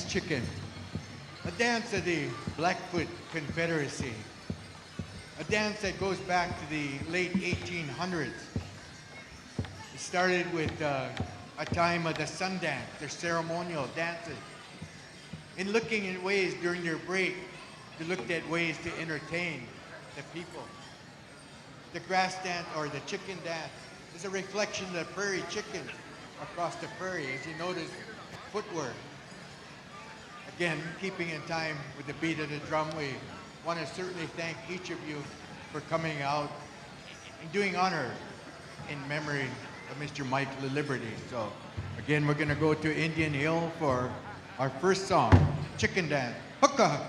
chicken, a dance of the Blackfoot Confederacy, a dance that goes back to the late 1800s. It started with a time of the sun dance, their ceremonial dances. In looking at ways during their break, they looked at ways to entertain the people. The grass dance or the chicken dance is a reflection of the prairie chickens across the prairie. As you notice, footwork. Again, keeping in time with the beat of the drum, we want to certainly thank each of you for coming out and doing honor in memory of Mr. Mike LaLiberty. So again, we're going to go to Indian Hill for our first song, Chicken Dance. Hookah!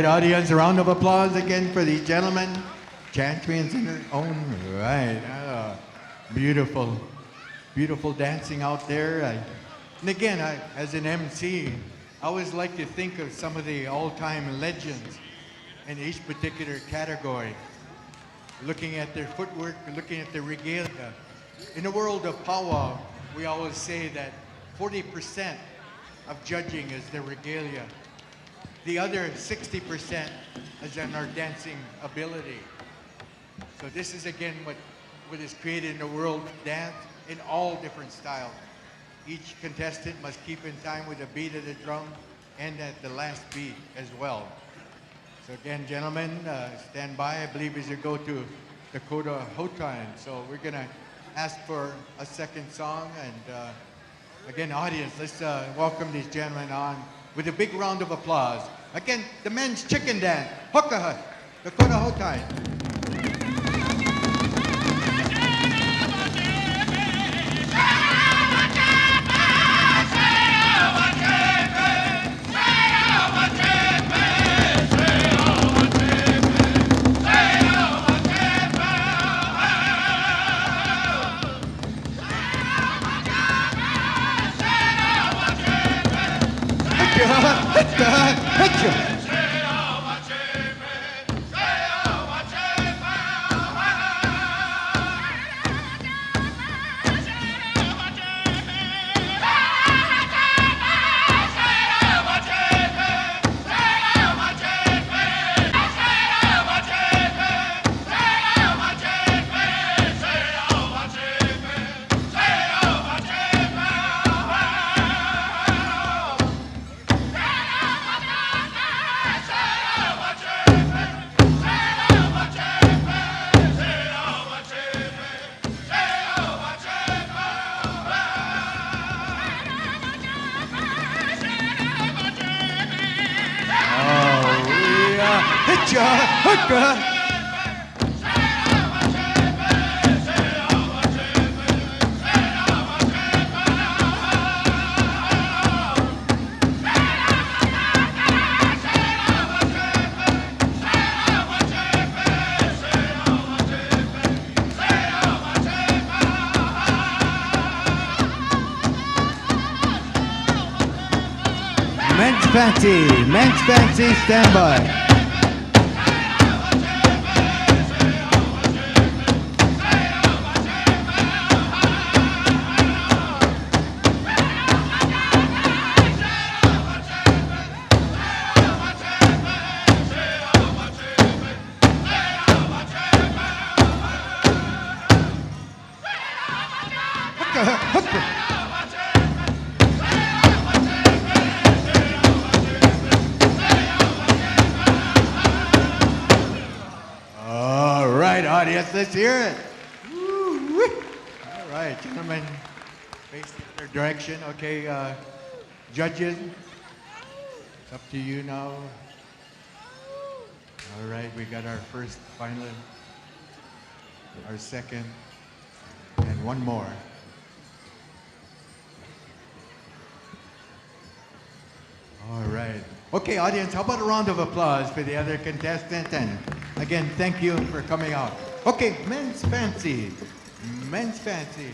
Audience, a round of applause again for these gentlemen, champions in their own right. Beautiful, beautiful dancing out there. And again, as an MC, I always like to think of some of the all-time legends in each particular category. Looking at their footwork, looking at their regalia. In the world of powwow, we always say that 40% of judging is their regalia. The other 60% is in our dancing ability. So this is again what is created in the world of dance in all different styles. Each contestant must keep in time with the beat of the drum and at the last beat as well. So again, gentlemen, stand by. I believe as you go to Dakota Hotan. So we're gonna ask for a second song. And again, audience, let's welcome these gentlemen on with a big round of applause. Again, the men's chicken dance, Hookah, Dakota Hotan. Hacha, haka. Men's fancy, stand by. Audience, let's hear it. Woo-wee. All right, gentlemen, face their direction. Okay, judges, it's up to you now. All right, we got our first finalist, our second, and one more. All right. Okay, audience, how about a round of applause for the other contestant? And again, thank you for coming out. Okay, men's fancy. Men's fancy.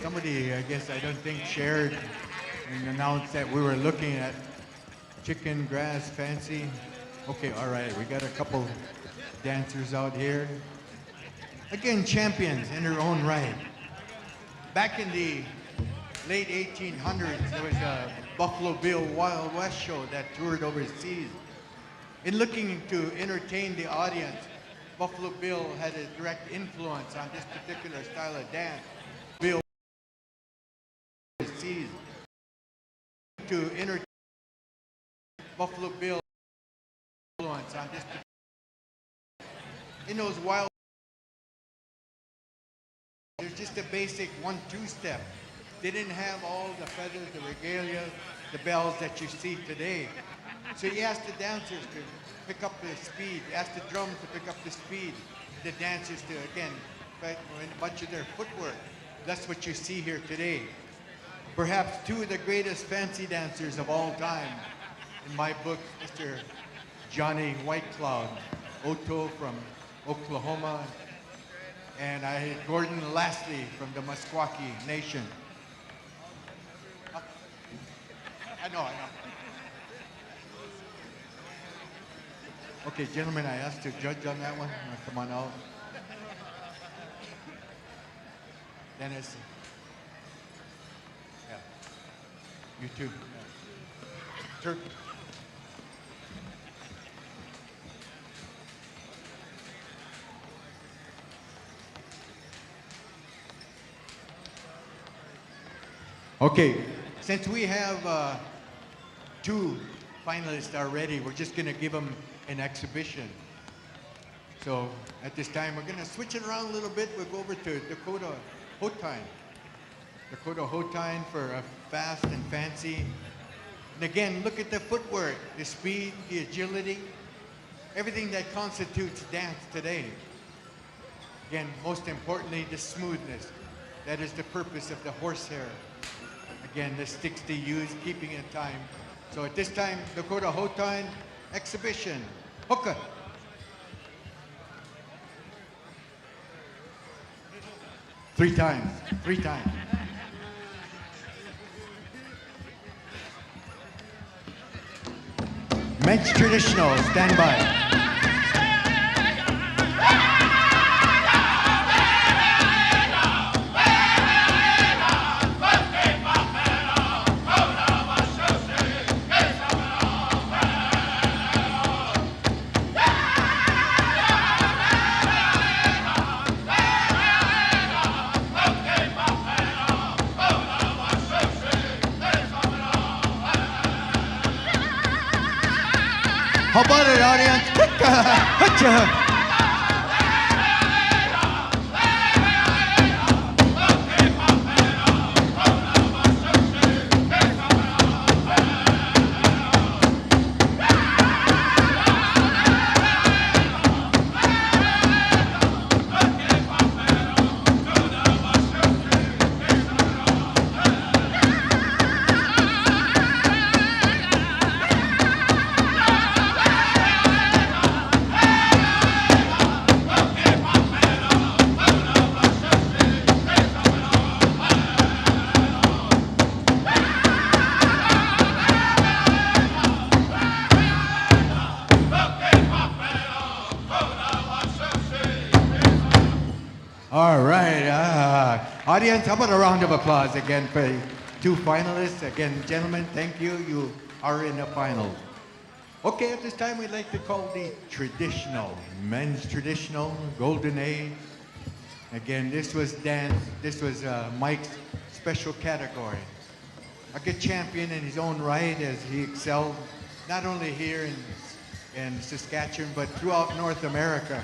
Somebody, I guess, I don't think shared and announced that we were looking at chicken grass fancy. Okay, all right, we got a couple dancers out here. Again, champions in their own right. Back in the late 1800s, there was a Buffalo Bill Wild West show that toured overseas. In looking to entertain the audience, Buffalo Bill had a direct influence on this particular style of dance. Bill overseas. To entertain Buffalo Bill influence on this. In those wild, there's just a basic 1-2 step. They didn't have all the feathers, the regalia, the bells that you see today. So you asked the dancers to pick up the speed, asked the drums to pick up the speed, the dancers to, again, a bunch of their footwork. That's what you see here today. Perhaps two of the greatest fancy dancers of all time. In my book, Mr. Johnny Whitecloud, Otto from Oklahoma, and I had Gordon Lastly from the Meskwaki Nation. I know. Okay, gentlemen, I asked to judge on that one. Come on out. Dennis. Yeah. You too. Yeah. Turk. Okay, since we have two finalists already, we're just going to give them an exhibition. So at this time, we're going to switch it around a little bit. We'll go over to Dakota Hotine. Dakota Hotine for a fast and fancy. And again, look at the footwork, the speed, the agility, everything that constitutes dance today. Again, most importantly, the smoothness. That is the purpose of the horsehair. Again, the sticks they use, keeping in time. So at this time, Dakota Hotine exhibition. Hookah. Three times. Men's traditional, stand by. How about it, audience? Audience, how about a round of applause again for the two finalists? Again, gentlemen, thank you. You are in the final. Okay, at this time we'd like to call the traditional, men's traditional, golden age. Again, this was Mike's special category. A good champion in his own right as he excelled not only here in Saskatchewan, but throughout North America.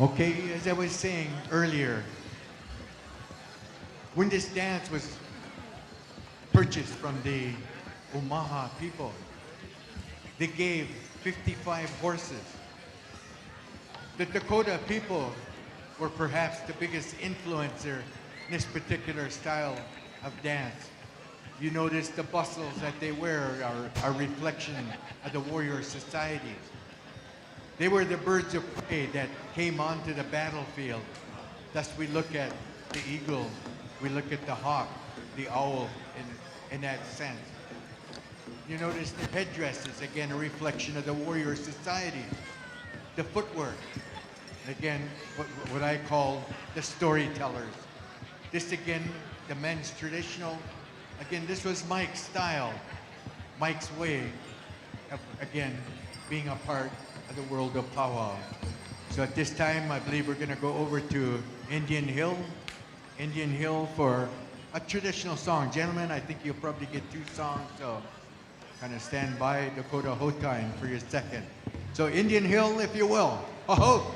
Okay, as I was saying earlier, when this dance was purchased from the Omaha people, they gave 55 horses. The Dakota people were perhaps the biggest influencer in this particular style of dance. You notice the bustles that they wear are a reflection of the warrior societies. They were the birds of prey that came onto the battlefield. Thus we look at the eagle, we look at the hawk, the owl in that sense. You notice the headdresses, again, a reflection of the warrior society. The footwork, again, what I call the storytellers. This again, the men's traditional. Again, this was Mike's style, Mike's way of, again, being a part of the world of Pow Wow. So at this time, I believe we're going to go over to Indian Hill for a traditional song. Gentlemen, I think you'll probably get two songs, so kind of stand by Dakota Hotime for your second. So Indian Hill, if you will. Ho-ho!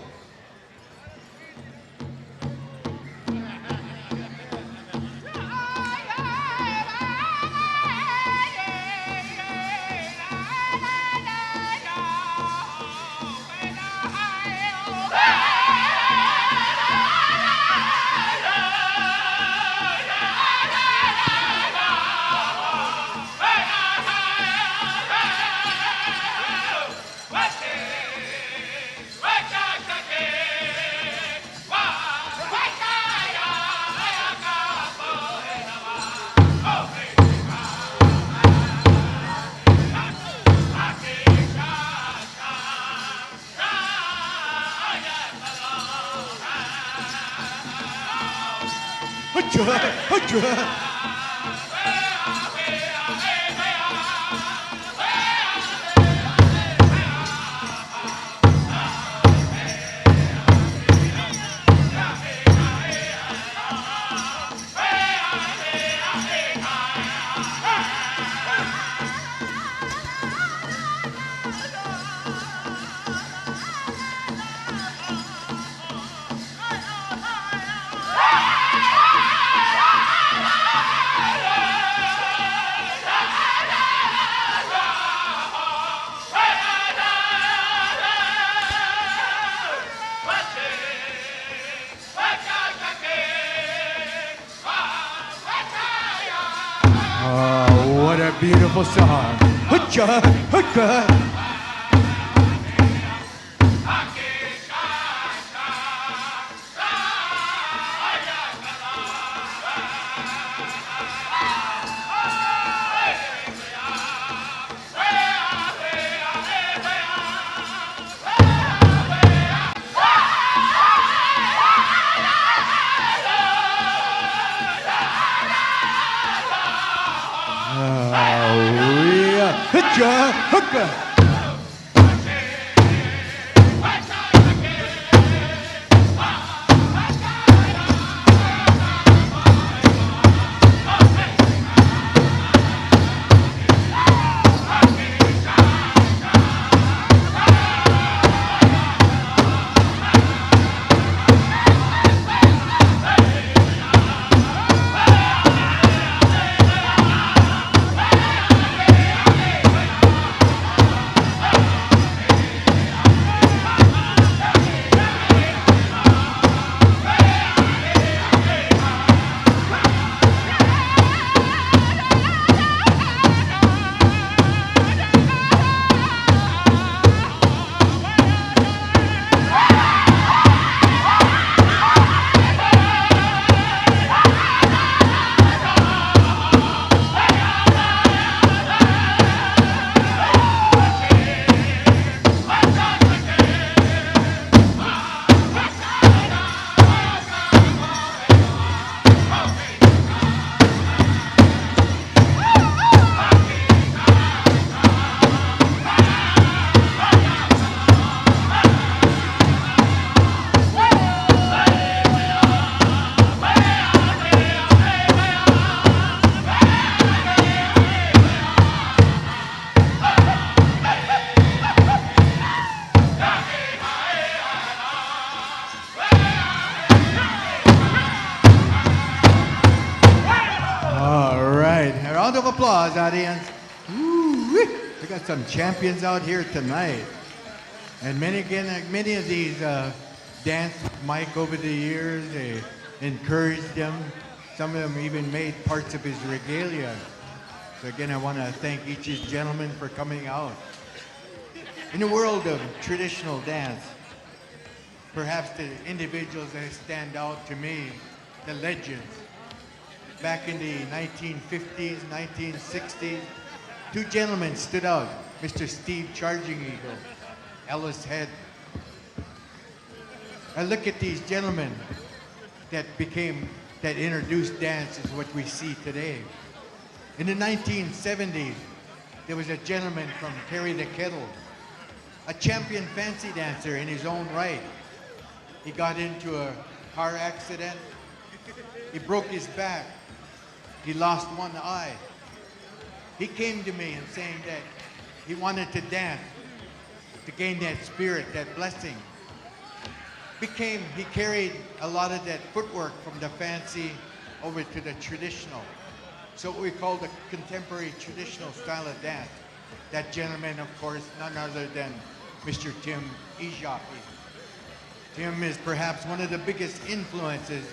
What a beautiful song. Hutcha, hutcha. Hutcha, hutcha. applause, audience. Woo-wee. We got some champions out here tonight. And many of these danced with Mike over the years. They encouraged him. Some of them even made parts of his regalia. So again, I want to thank each of these gentlemen for coming out. In the world of traditional dance, perhaps the individuals that stand out to me, the legends. Back in the 1950s, 1960s, two gentlemen stood out, Mr. Steve Charging Eagle, Ellis Head. I look at these gentlemen that introduced dance as what we see today. In the 1970s, there was a gentleman from Carry the Kettle, a champion fancy dancer in his own right. He got into a car accident. He broke his back. He lost one eye. He came to me and saying that he wanted to dance to gain that spirit, that blessing. He carried a lot of that footwork from the fancy over to the traditional. So what we call the contemporary traditional style of dance. That gentleman, of course, none other than Mr. Tim Ijapi. Tim is perhaps one of the biggest influences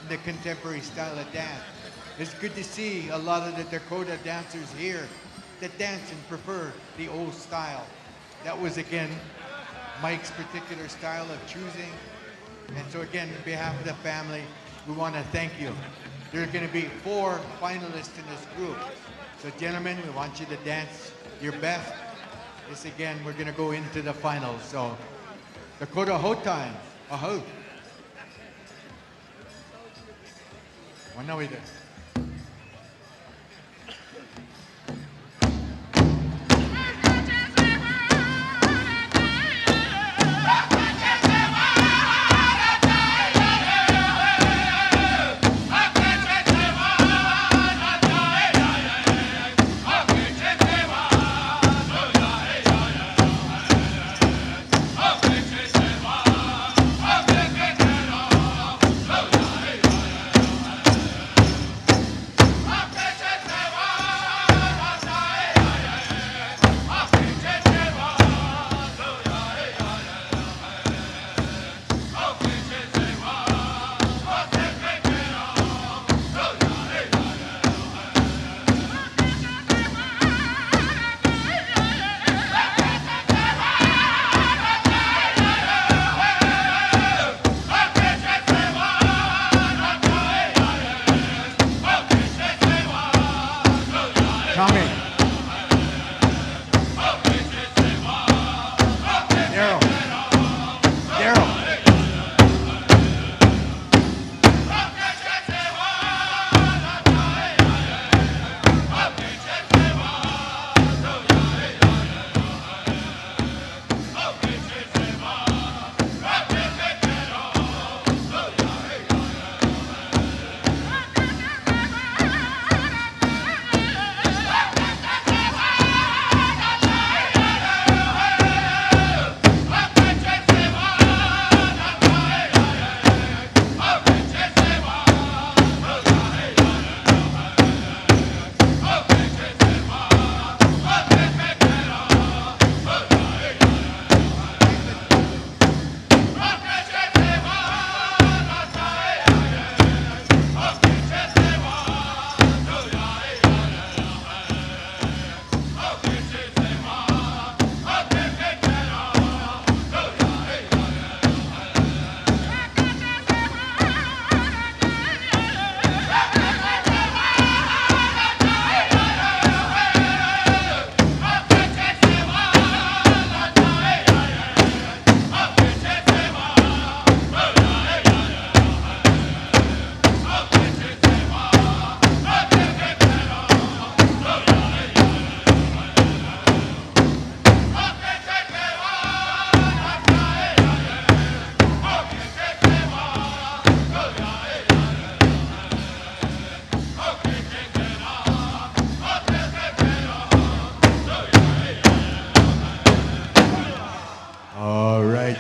in the contemporary style of dance. It's good to see a lot of the Dakota dancers here that dance and prefer the old style. That was, again, Mike's particular style of choosing. And so again, on behalf of the family, we want to thank you. There are going to be 4 finalists in this group. So gentlemen, we want you to dance your best. This again, we're going to go into the finals. So Dakota Ho time. Aho. One way there.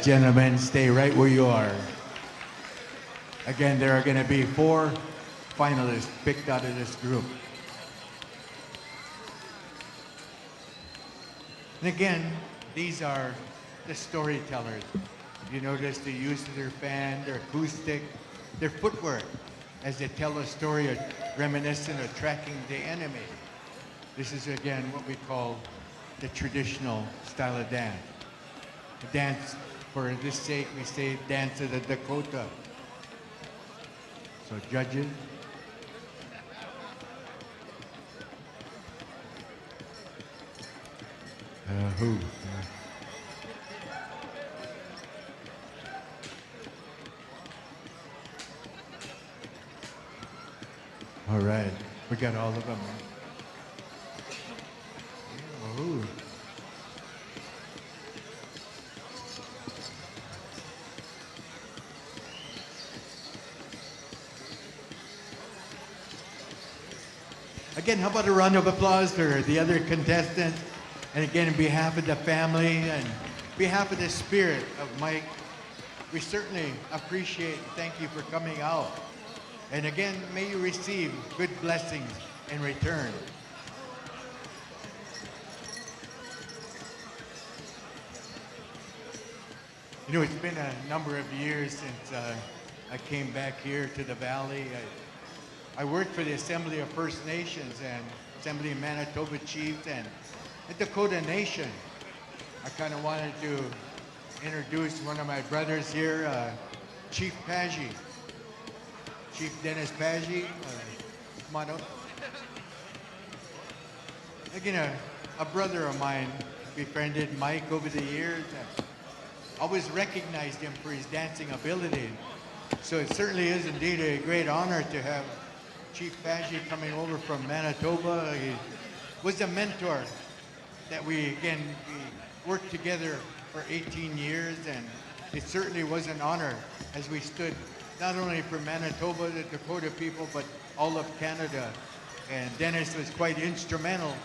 Gentlemen, stay right where you are. Again, there are going to be 4 finalists picked out of this group. And again, these are the storytellers. You notice the use of their fan, their acoustic, their footwork as they tell a story reminiscent of tracking the enemy. This is again what we call the traditional style of dance. The dance, for this sake, we say dance of the Dakota. So judges. Who? All right, we got all of them. Ooh. Again, how about a round of applause for the other contestants? And again, on behalf of the family and behalf of the spirit of Mike, we certainly appreciate and thank you for coming out. And again, may you receive good blessings in return. You know, it's been a number of years since I came back here to the Valley. I worked for the Assembly of First Nations and Assembly of Manitoba Chiefs and the Dakota Nation. I kind of wanted to introduce one of my brothers here, Chief Paggi. Chief Dennis Paggi, come on up. Again, a brother of mine befriended Mike over the years. Always recognized him for his dancing ability. So it certainly is indeed a great honor to have Chief Paggi coming over from Manitoba. He was a mentor that we worked together for 18 years, and it certainly was an honor as we stood not only for Manitoba, the Dakota people, but all of Canada. And Dennis was quite instrumental